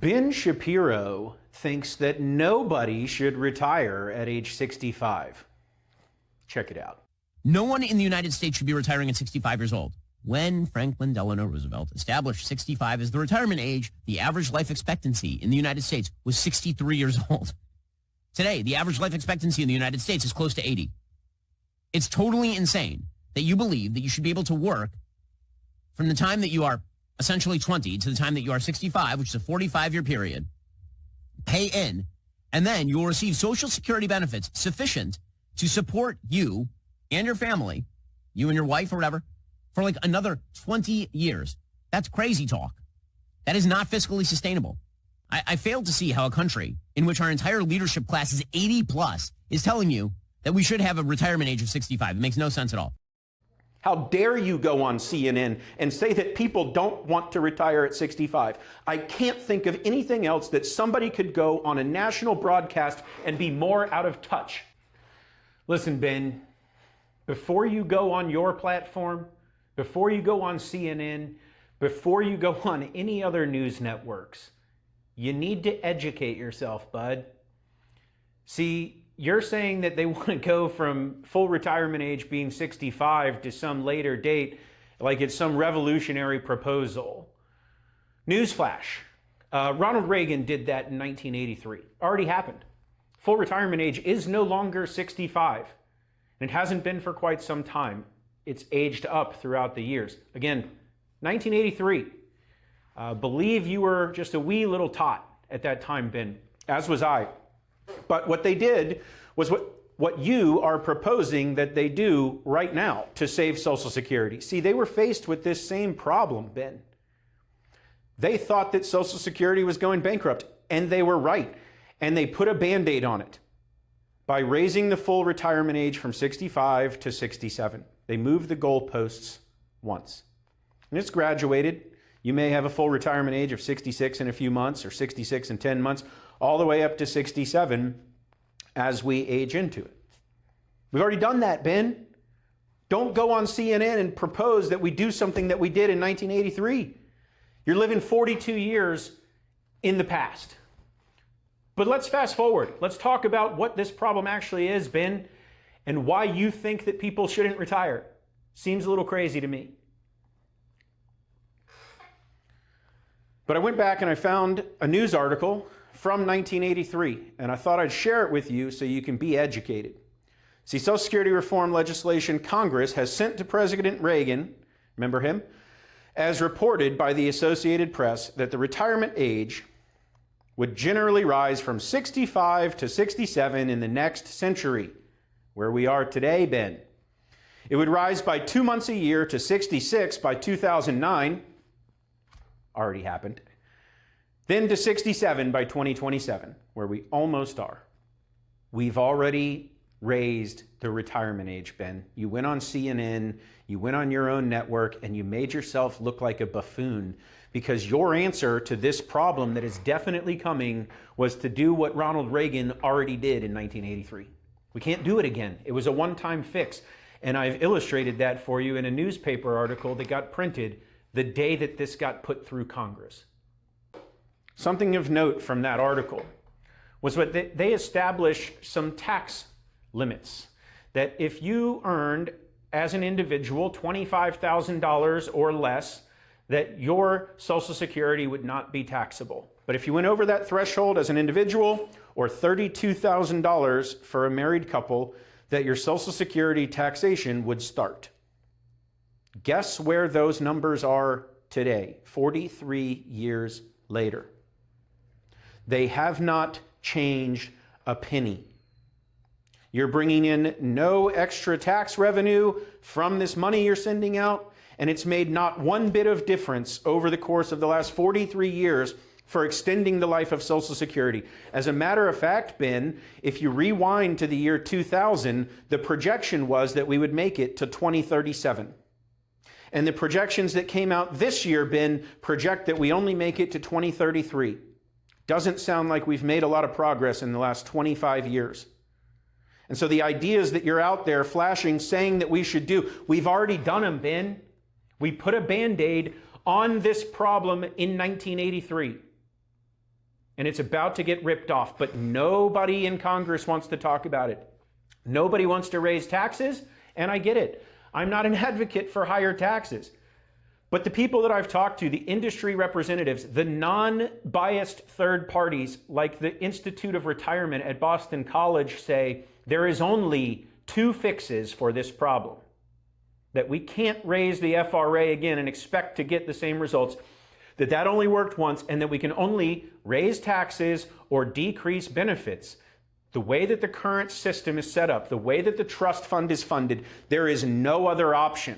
Ben Shapiro thinks that nobody should retire at age 65. Check it out. No one in the United States should be retiring at 65 years old. When Franklin Delano Roosevelt established 65 as the retirement age, the average life expectancy in the United States was 63 years old. Today, the average life expectancy in the United States is close to 80. It's totally insane that you believe that you should be able to work from the time that you are essentially 20 to the time that you are 65, which is a 45-year period, pay in, and then you will receive Social Security benefits sufficient to support you and your family, you and your wife or whatever, for like another 20 years. That's crazy talk. That is not fiscally sustainable. I fail to see how a country in which our entire leadership class is 80 plus is telling you that we should have a retirement age of 65. It makes no sense at all. How dare you go on CNN and say that people don't want to retire at 65? I can't think of anything else that somebody could go on a national broadcast and be more out of touch. Listen, Ben, before you go on your platform, before you go on CNN, before you go on any other news networks, you need to educate yourself, bud. See, you're saying that they want to go from full retirement age being 65 to some later date, like it's some revolutionary proposal. Newsflash, Ronald Reagan did that in 1983. Already happened. Full retirement age is no longer 65. And it hasn't been for quite some time. It's aged up throughout the years. Again, 1983. Believe you were just a wee little tot at that time, Ben, as was I. But what they did was what you are proposing that they do right now to save Social Security. See, they were faced with this same problem, Ben. They thought that Social Security was going bankrupt, and they were right. And they put a Band-Aid on it by raising the full retirement age from 65 to 67. They moved the goalposts once. And it's graduated. You may have a full retirement age of 66 in a few months or 66 in 10 months, all the way up to 67 as we age into it. We've already done that, Ben. Don't go on CNN and propose that we do something that we did in 1983. You're living 42 years in the past. But let's fast forward. Let's talk about what this problem actually is, Ben, and why you think that people shouldn't retire. Seems a little crazy to me. But I went back and I found a news article from 1983, and I thought I'd share it with you so you can be educated. See, Social Security reform legislation Congress has sent to President Reagan, remember him, as reported by the Associated Press, that the retirement age would generally rise from 65 to 67 in the next century, where we are today, Ben. It would rise by 2 months a year to 66 by 2009, already happened, then to 67 by 2027, where we almost are. We've already raised the retirement age, Ben. You went on CNN, you went on your own network, and you made yourself look like a buffoon because your answer to this problem that is definitely coming was to do what Ronald Reagan already did in 1983. We can't do it again. It was a one-time fix. And I've illustrated that for you in a newspaper article that got printed the day that this got put through Congress. Something of note from that article was what they established some tax limits. That if you earned as an individual $25,000 or less, that your Social Security would not be taxable. But if you went over that threshold as an individual, or $32,000 for a married couple, that your Social Security taxation would start. Guess where those numbers are today, 43 years later? They have not changed a penny. You're bringing in no extra tax revenue from this money you're sending out, and it's made not one bit of difference over the course of the last 43 years for extending the life of Social Security. As a matter of fact, Ben, if you rewind to the year 2000, the projection was that we would make it to 2037. And the projections that came out this year, Ben, project that we only make it to 2033. Doesn't sound like we've made a lot of progress in the last 25 years. And so the ideas that you're out there flashing, saying that we should do, we've already done them, Ben. We put a Band-Aid on this problem in 1983. and it's about to get ripped off, but nobody in Congress wants to talk about it. Nobody wants to raise taxes, and I get it. I'm not an advocate for higher taxes. But the people that I've talked to, the industry representatives, the non-biased third parties like the Institute of Retirement at Boston College say there is only two fixes for this problem. That we can't raise the FRA again and expect to get the same results. That only worked once, and that we can only raise taxes or decrease benefits. The way that the current system is set up, the way that the trust fund is funded, there is no other option.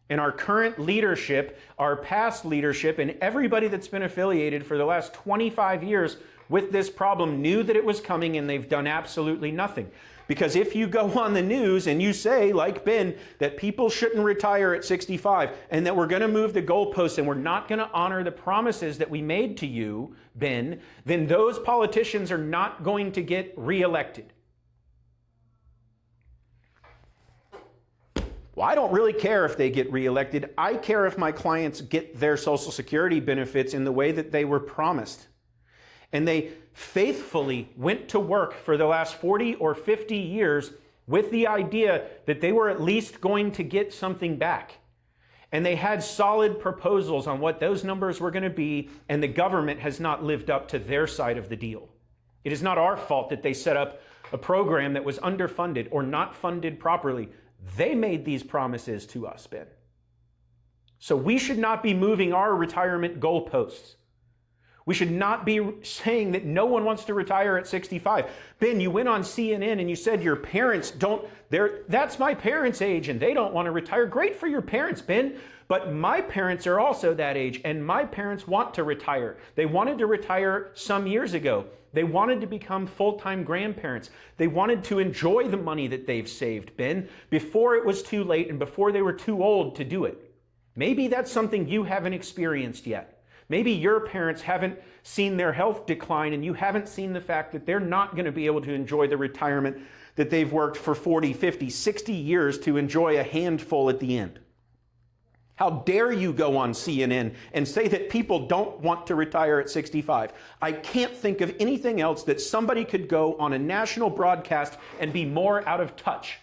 And our current leadership, our past leadership, and everybody that's been affiliated for the last 25 years with this problem knew that it was coming, and they've done absolutely nothing. Because if you go on the news and you say, like Ben, that people shouldn't retire at 65 and that we're going to move the goalposts and we're not going to honor the promises that we made to you, Ben, then those politicians are not going to get reelected. Well, I don't really care if they get reelected. I care if my clients get their Social Security benefits in the way that they were promised. And they faithfully went to work for the last 40 or 50 years with the idea that they were at least going to get something back. And they had solid proposals on what those numbers were going to be, and the government has not lived up to their side of the deal. It is not our fault that they set up a program that was underfunded or not funded properly. They made these promises to us, Ben. So we should not be moving our retirement goalposts. We should not be saying that no one wants to retire at 65. Ben, you went on CNN and you said your parents that's my parents' age and they don't want to retire. Great for your parents, Ben. But my parents are also that age and my parents want to retire. They wanted to retire some years ago. They wanted to become full-time grandparents. They wanted to enjoy the money that they've saved, Ben, before it was too late and before they were too old to do it. Maybe that's something you haven't experienced yet. Maybe your parents haven't seen their health decline and you haven't seen the fact that they're not going to be able to enjoy the retirement that they've worked for 40, 50, 60 years to enjoy a handful at the end. How dare you go on CNN and say that people don't want to retire at 65? I can't think of anything else that somebody could go on a national broadcast and be more out of touch.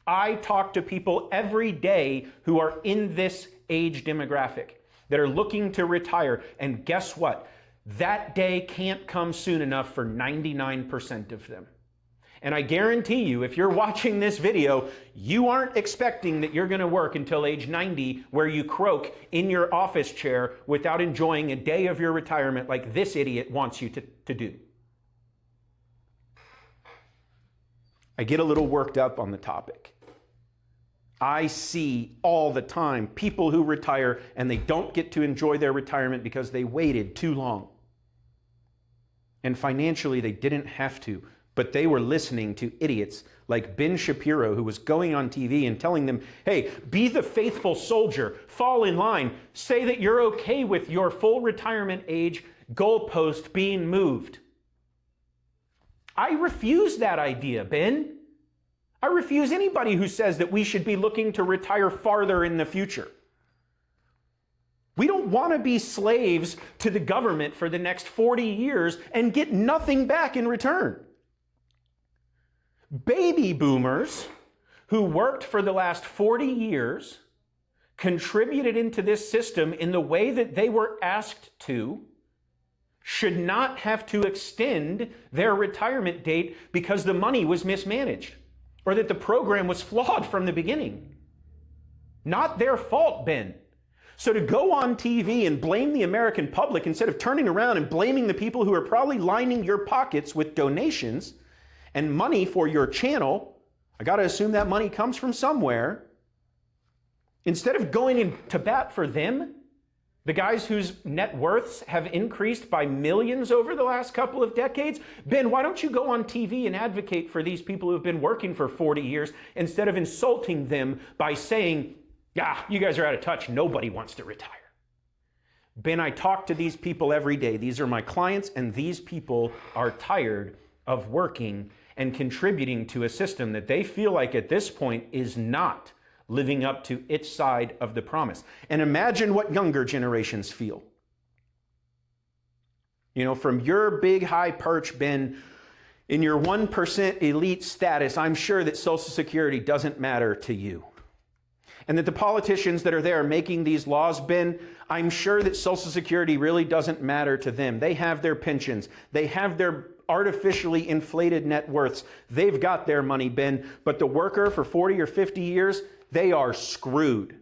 I talk to people every day who are in this age demographic that are looking to retire. And guess what? That day can't come soon enough for 99% of them. And I guarantee you, if you're watching this video, you aren't expecting that you're going to work until age 90 where you croak in your office chair without enjoying a day of your retirement like this idiot wants you to do. I get a little worked up on the topic. I see all the time people who retire and they don't get to enjoy their retirement because they waited too long. And financially, they didn't have to, but they were listening to idiots like Ben Shapiro, who was going on TV and telling them, hey, be the faithful soldier, fall in line, say that you're okay with your full retirement age goalpost being moved. I refuse that idea, Ben. I refuse anybody who says that we should be looking to retire farther in the future. We don't want to be slaves to the government for the next 40 years and get nothing back in return. Baby boomers who worked for the last 40 years, contributed into this system in the way that they were asked to, should not have to extend their retirement date because the money was mismanaged or that the program was flawed from the beginning. Not their fault, Ben. So to go on TV and blame the American public instead of turning around and blaming the people who are probably lining your pockets with donations and money for your channel, I got to assume that money comes from somewhere. Instead of going in to bat for them, the guys whose net worths have increased by millions over the last couple of decades, Ben, why don't you go on TV and advocate for these people who have been working for 40 years instead of insulting them by saying, you guys are out of touch, nobody wants to retire. Ben, I talk to these people every day. These are my clients, and these people are tired of working and contributing to a system that they feel like at this point is not living up to its side of the promise. And imagine what younger generations feel. You know, from your big high perch, Ben, in your 1% elite status, I'm sure that Social Security doesn't matter to you. And that the politicians that are there making these laws, Ben, I'm sure that Social Security really doesn't matter to them. They have their pensions. They have their artificially inflated net worths. They've got their money, Ben. But the worker for 40 or 50 years, they are screwed.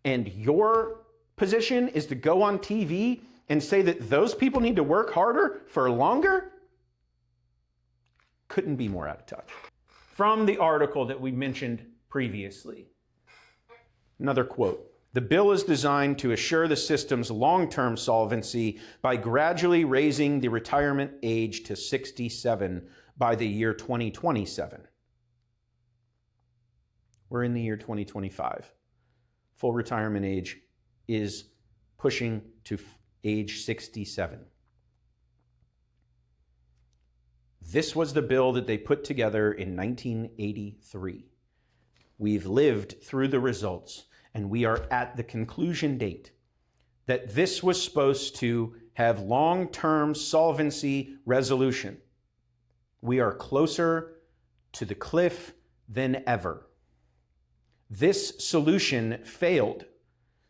And your position is to go on TV and say that those people need to work harder for longer? Couldn't be more out of touch. From the article that we mentioned previously, another quote. The bill is designed to assure the system's long-term solvency by gradually raising the retirement age to 67 by the year 2027. We're in the year 2025. Full retirement age is pushing to age 67. This was the bill that they put together in 1983. We've lived through the results, and we are at the conclusion date that this was supposed to have long-term solvency resolution. We are closer to the cliff than ever. This solution failed.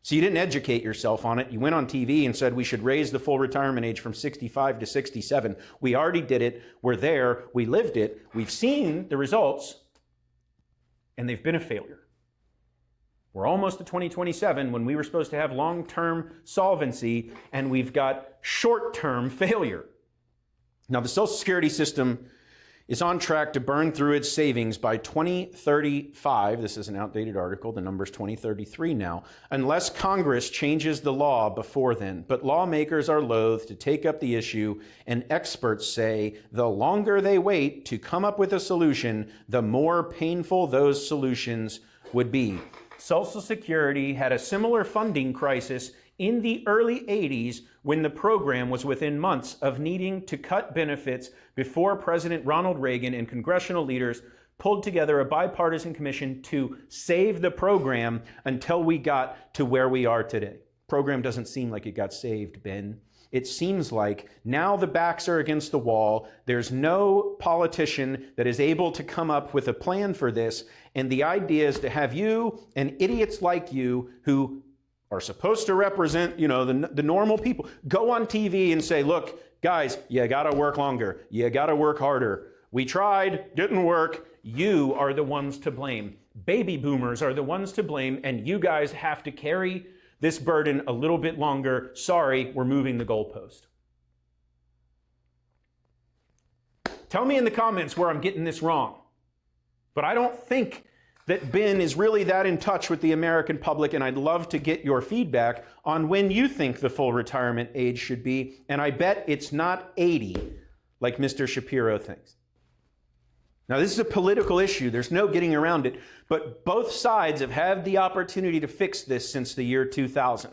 So you didn't educate yourself on it. You went on TV and said we should raise the full retirement age from 65 to 67. We already did it. We're there. We lived it. We've seen the results, and they've been a failure. We're almost to 2027 when we were supposed to have long-term solvency, and we've got short-term failure. Now, the Social Security system is on track to burn through its savings by 2035. This is an outdated article. The number's 2033 now, unless Congress changes the law before then. But lawmakers are loath to take up the issue, and experts say the longer they wait to come up with a solution, the more painful those solutions would be. Social Security had a similar funding crisis in the early 80s when the program was within months of needing to cut benefits before President Ronald Reagan and congressional leaders pulled together a bipartisan commission to save the program until we got to where we are today. Program doesn't seem like it got saved, Ben. It seems like now the backs are against the wall. There's no politician that is able to come up with a plan for this. And the idea is to have you and idiots like you who are supposed to represent, the normal people, go on TV and say, look, guys, you got to work longer. You got to work harder. We tried, didn't work. You are the ones to blame. Baby boomers are the ones to blame, and you guys have to carry this burden a little bit longer. Sorry, we're moving the goalpost. Tell me in the comments where I'm getting this wrong. But I don't think that Ben is really that in touch with the American public, and I'd love to get your feedback on when you think the full retirement age should be, and I bet it's not 80 like Mr. Shapiro thinks. Now, this is a political issue. There's no getting around it, but both sides have had the opportunity to fix this since the year 2000.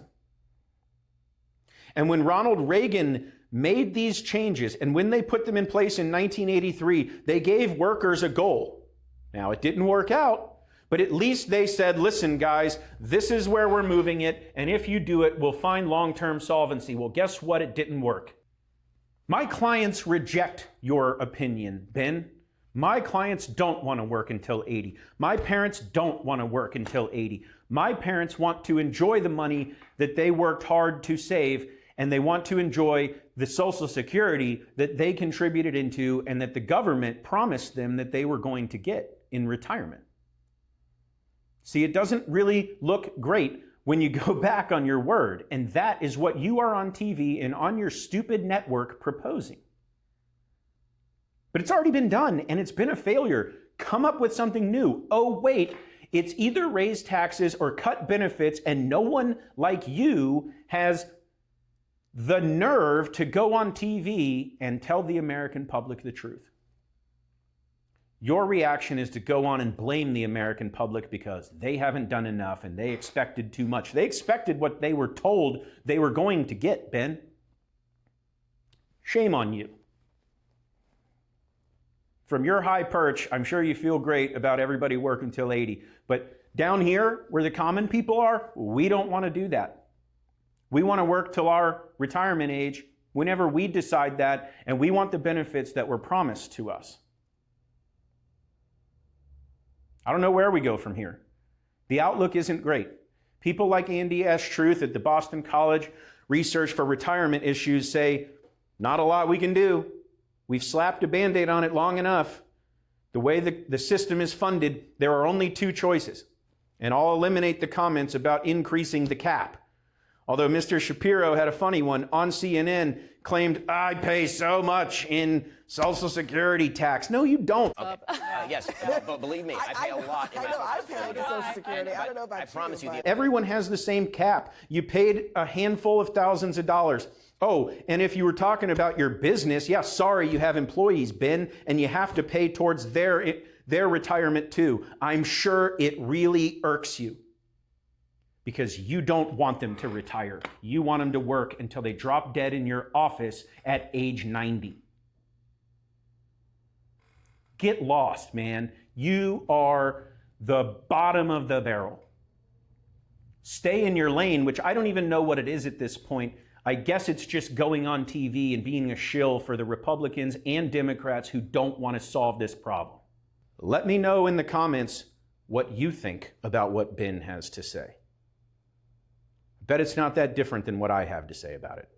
And when Ronald Reagan made these changes, and when they put them in place in 1983, they gave workers a goal. Now, it didn't work out, but at least they said, listen, guys, this is where we're moving it, and if you do it, we'll find long-term solvency. Well, guess what? It didn't work. My clients reject your opinion, Ben. My clients don't want to work until 80. My parents don't want to work until 80. My parents want to enjoy the money that they worked hard to save, and they want to enjoy the Social Security that they contributed into and that the government promised them that they were going to get in retirement. See, it doesn't really look great when you go back on your word, and that is what you are on TV and on your stupid network proposing. But it's already been done, and it's been a failure. Come up with something new. Oh, wait, it's either raise taxes or cut benefits, and no one like you has the nerve to go on TV and tell the American public the truth. Your reaction is to go on and blame the American public because they haven't done enough and they expected too much. They expected what they were told they were going to get, Ben. Shame on you. From your high perch, I'm sure you feel great about everybody working till 80. But down here, where the common people are, we don't want to do that. We want to work till our retirement age whenever we decide that and we want the benefits that were promised to us. I don't know where we go from here. The outlook isn't great. People like Andy S. Truth at the Boston College Research for Retirement Issues say, not a lot we can do. We've slapped a Band-Aid on it long enough. The way the system is funded, there are only two choices. And I'll eliminate the comments about increasing the cap. Although Mr. Shapiro had a funny one on CNN, claimed, I pay so much in Social Security tax. No, you don't. Okay. Yes, but believe me, I pay a lot. I know I pay into Social Security. I don't know about you. I promise you. Everyone has the same cap. You paid a handful of thousands of dollars. Oh, and if you were talking about your business, yeah, sorry, you have employees, Ben, and you have to pay towards their retirement too. I'm sure it really irks you because you don't want them to retire. You want them to work until they drop dead in your office at age 90. Get lost, man. You are the bottom of the barrel. Stay in your lane, which I don't even know what it is at this point. I guess it's just going on TV and being a shill for the Republicans and Democrats who don't want to solve this problem. Let me know in the comments what you think about what Ben has to say. I bet it's not that different than what I have to say about it.